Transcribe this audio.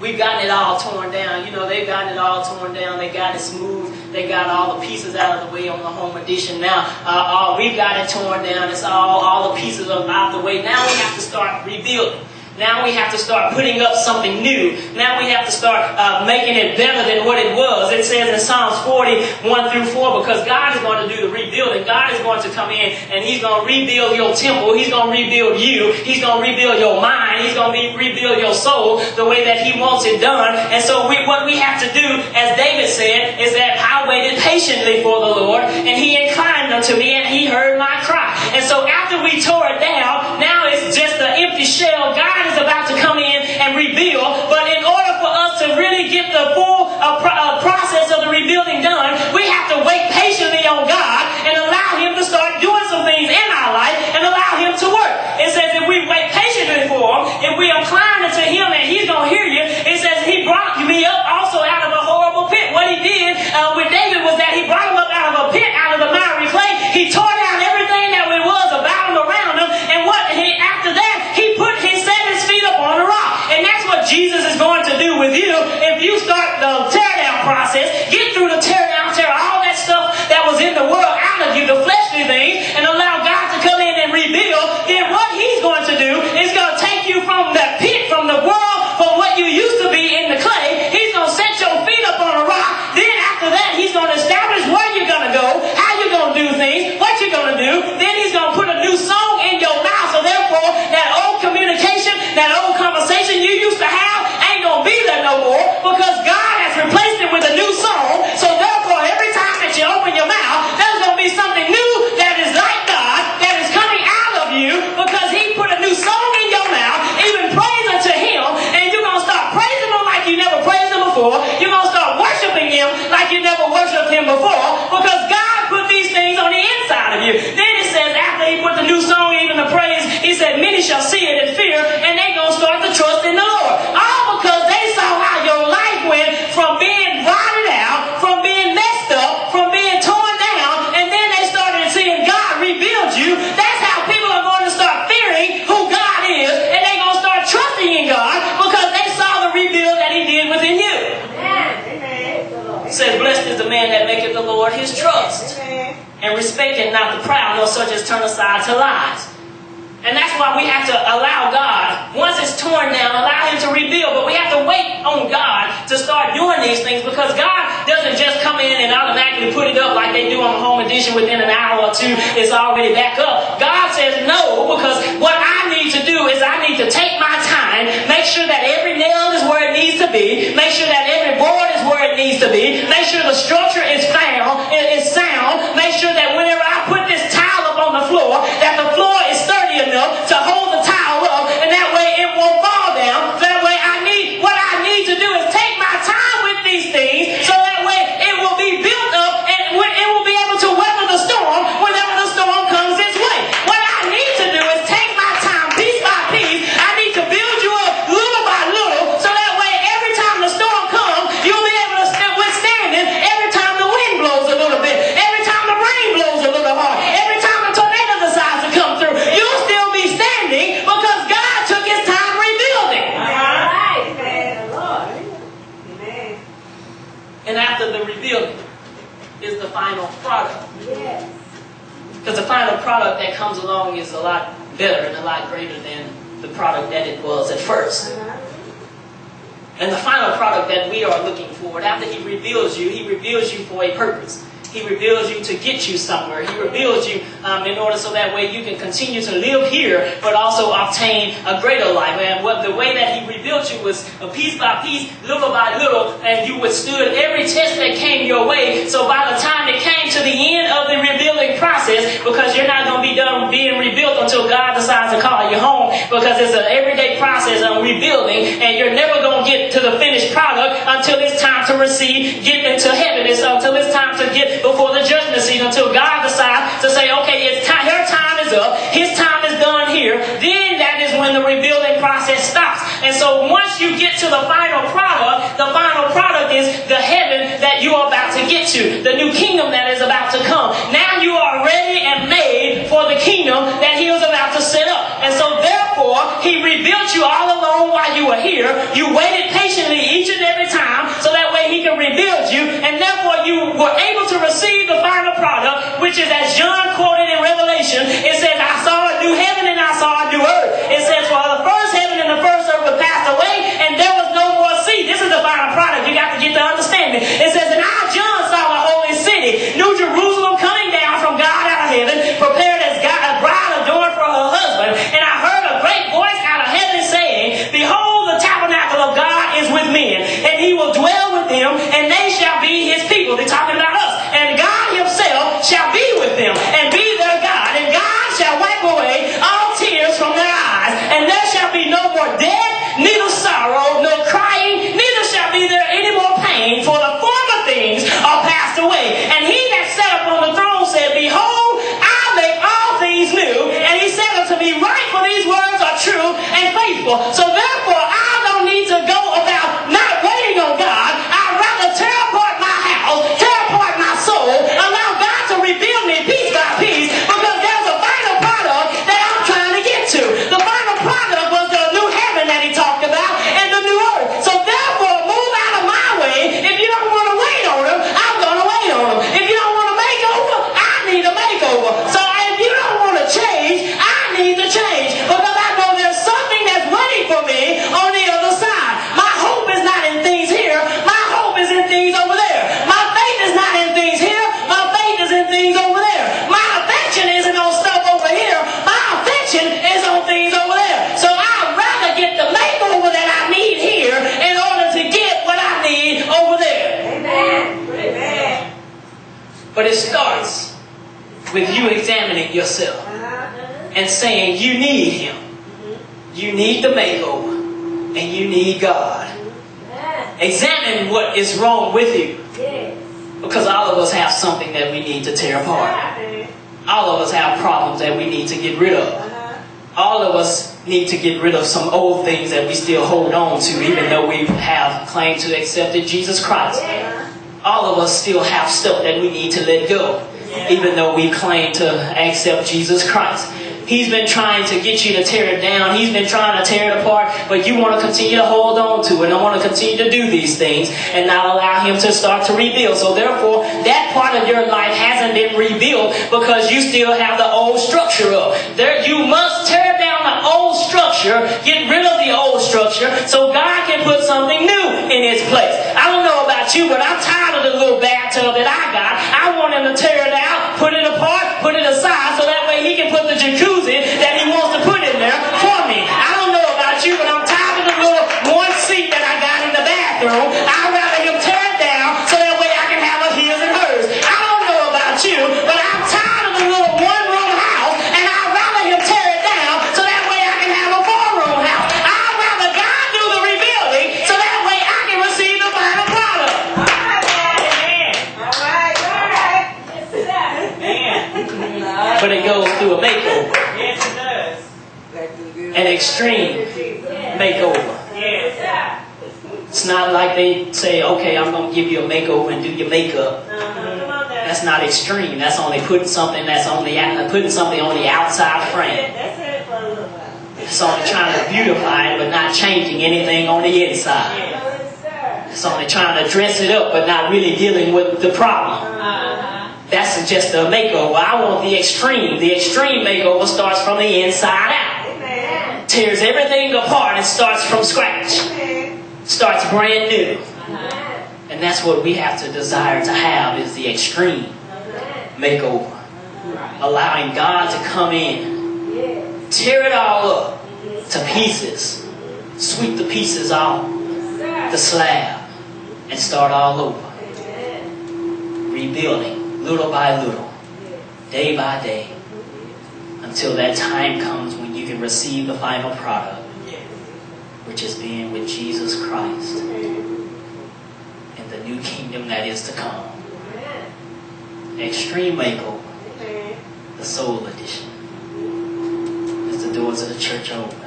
We've gotten it all torn down. You know, they've gotten it all torn down. They got it smooth. They got all the pieces out of the way on the home edition. Now, we've got it torn down. It's all the pieces are out the way. Now we have to start rebuilding. Now we have to start putting up something new. Now we have to start making it better than what it was. It says in Psalms 40, 1 through 4, because God is going to do the rebuilding. God is going to come in and He's going to rebuild your temple. He's going to rebuild you. He's going to rebuild your mind. He's going to rebuild your soul the way that He wants it done. And so what we have to do, as David said, is that I waited patiently for the Lord, and He inclined unto me, and He heard my cry. And so after we tore it down, now it's just an empty shell. God is about to come in and rebuild, but in order for us to really get the full process of the rebuilding done, we have to wait patiently on God and allow Him to start doing some things in our life and allow Him to work. It says if we wait patiently for Him, if we incline unto Him and He's going to hear you, it says He brought me up also out of a horrible pit. What He did with David was that He brought him up out of a pit, out of the miry clay. He tore down everything that was about him, around him, and after that, He set his feet up on a rock. And that's what Jesus is going to do with you if you start the tear down process, get through the tear all that stuff that was in the world out of you, the fleshly things, and allow God to come in and rebuild. Then what He's going to do is going to take you from that pit, from the world, from what you used to be in the clay. He's going to set your feet up on a rock. Then after that, He's going to establish where you're going to go, how you're going to do things, what you're going to do. Then He's going to put a new song in your mouth. So therefore, that old communication, that old conversation you used to have ain't going to be there no more, because God has replaced it with a new song. So therefore, every time that you open your mouth, there's going to be something new that is like God, that is coming out of you, because He put a new song in your mouth, even praise unto Him, and you're going to start praising Him like you never praised Him before. You're going to start worshiping Him like you never worshiped Him before, because God put these things on the inside of you. Then it says after He put the new song, even the praise, He said, many shall see it and fear, and they're going to start to trust in the Lord. All because they saw how your life went from being rotted out, from being messed up, from being torn down, and then they started seeing God rebuild you. That's how people are going to start fearing who God is, and they're going to start trusting in God because they saw the rebuild that He did within you. Amen. It says, blessed is the man that maketh the Lord his trust, and respecteth not the proud, nor such as turn aside to lies. And that's why we have to allow God, once it's torn down, allow Him to rebuild. But we have to wait on God to start doing these things, because God doesn't just come in and automatically put it up like they do on the home edition within an hour or two. It's already back up. God says no, because what I need to do is I need to take my time, make sure that every nail is where it needs to be, make sure that every board is where it needs to be, make sure the structure is sound, make sure that whenever I put this tile up on the floor, that the floor is sturdy enough to hold the tile up, and that way it won't fall down. That way what I need to do is take my time with these things, so that way it will be built up and it will be able to weather the storm whenever the storm comes its way. What I need to do is take my time piece by piece. I need to build you up little by little, so that way every time the storm comes, you'll be able to withstand it. Every time the wind blows a little bit, every time the rain blows a little hard, every time the tornado decides to come through, you'll still be standing, because God took His time rebuilding. And after the rebuilding is the final product. Yes. Because the final product that comes along is a lot better and a lot greater than the product that it was at first. And the final product that we are looking for, after He reveals you for a purpose. He reveals you to get you somewhere. He reveals you in order so that way you can continue to live here, but also obtain a greater life. And the way that He revealed you was piece by piece, little by little, and you withstood every test that came your way. So by the time it came to the end of the rebuilding process, because you're not going to be done being rebuilt until God decides to call you home, because it's an everyday process of rebuilding, and you're never going to get to the finished product until it's time to get into heaven. It's until it's time to get before the judgment seat, until God decides to say, okay, it's time, her time is up, His time is done here. Then that is when the rebuilding process stops. And so once you get to the final product is the heaven that you are about to get to, the new kingdom that is about to come. Now you are ready and made for the kingdom that He was about to set up. And so therefore, He rebuilt you all alone while you were here. You waited patiently which is as John quoted in Revelation, it says, I saw a new heaven and I saw a new earth. It says, for the first heaven and the first earth were passed away, and there was no more sea. This is the final product. You got to get the understanding. It says, and I, John, saw the holy city, New Jerusalem, coming down from God out of heaven, prepared as God, a bride adorned for her husband. And I heard a great voice out of heaven saying, behold, the tabernacle of God is with men, and he will dwell with them, and they shall be his people. They're talking about us. And God himself shall be with them, and be their God. And God shall wipe away all tears from their eyes. And there shall be no more death, neither sorrow, nor crying, neither shall be there any more pain, for the former things are passed away. And he that sat upon the throne said, behold, I make all things new. And he said unto me, write, for these words are true and faithful. So therefore, I don't need to go about not waiting on God. I'd rather tear apart my house, tear apart my soul, allow God to rebuild me piece by piece, because there's a final product that I'm trying to get to. The final product was the new heaven that he talked about and the new earth. So therefore, move out of my way. If you don't want to wait on him, I'm going to wait on him. If you don't want to make over, I need a makeover. So if you don't want to change, I need to change, because I know there's something that's waiting for me on the other side. My hope is not in things here. My hope is in things over there. My faith is not in things here. My faith is in things over there. My affection isn't on stuff over here. My affection is on things over there. So I'd rather get the makeover that I need here in order to get what I need over there. Amen. Amen. But it starts with you examining yourself and saying you need him. You need the makeover. And you need God. Examine what is wrong with you. Because all of us have something that we need to tear apart. All of us have problems that we need to get rid of. All of us need to get rid of some old things that we still hold on to, even though we have claimed to accept Jesus Christ. All of us still have stuff that we need to let go, even though we claim to accept Jesus Christ. He's been trying to get you to tear it down. He's been trying to tear it apart, but you want to continue to hold on to it and want to continue to do these things and not allow him to start to rebuild. So therefore, that part of your life hasn't been rebuilt because you still have the old structure up. There, you must tear down the old structure, get rid of the old structure, so God can put something new in its place. I don't know about you, but I'm tired of the little bathtub that I got. I want him to tear it out, put it apart, put it aside, so that way he can put the jacuzzi that he wants to put in there for me. I don't know about you, but I'm tired of the little one seat that I got in the bathroom. I'd rather him tear it down so that way I can have a his and hers. I don't know about you, but I'm tired of the little one-room house, and I'd rather him tear it down so that way I can have a four-room house. I'd rather God do the rebuilding so that way I can receive the final product. All right. All right. But it goes through a makeover. Yes, it does. An extreme makeover. Yes. It's not like they say, okay, I'm going to give you a makeover and do your makeup. That's not extreme. That's only putting something on the outside frame. That's it for a little while. It's only trying to beautify it, but not changing anything on the inside. It's only trying to dress it up, but not really dealing with the problem. That's just a makeover. I want the extreme. The extreme makeover starts from the inside out. Amen. Tears everything apart and starts from scratch. Amen. Starts brand new. And that's what we have to desire to have, is the extreme makeover. Allowing God to come in, tear it all up to pieces, sweep the pieces off the slab, and start all over. Rebuilding little by little, day by day, until that time comes when you can receive the final product, which is being with Jesus Christ in the new kingdom that is to come. Extreme makeover, the soul edition. As the doors of the church open,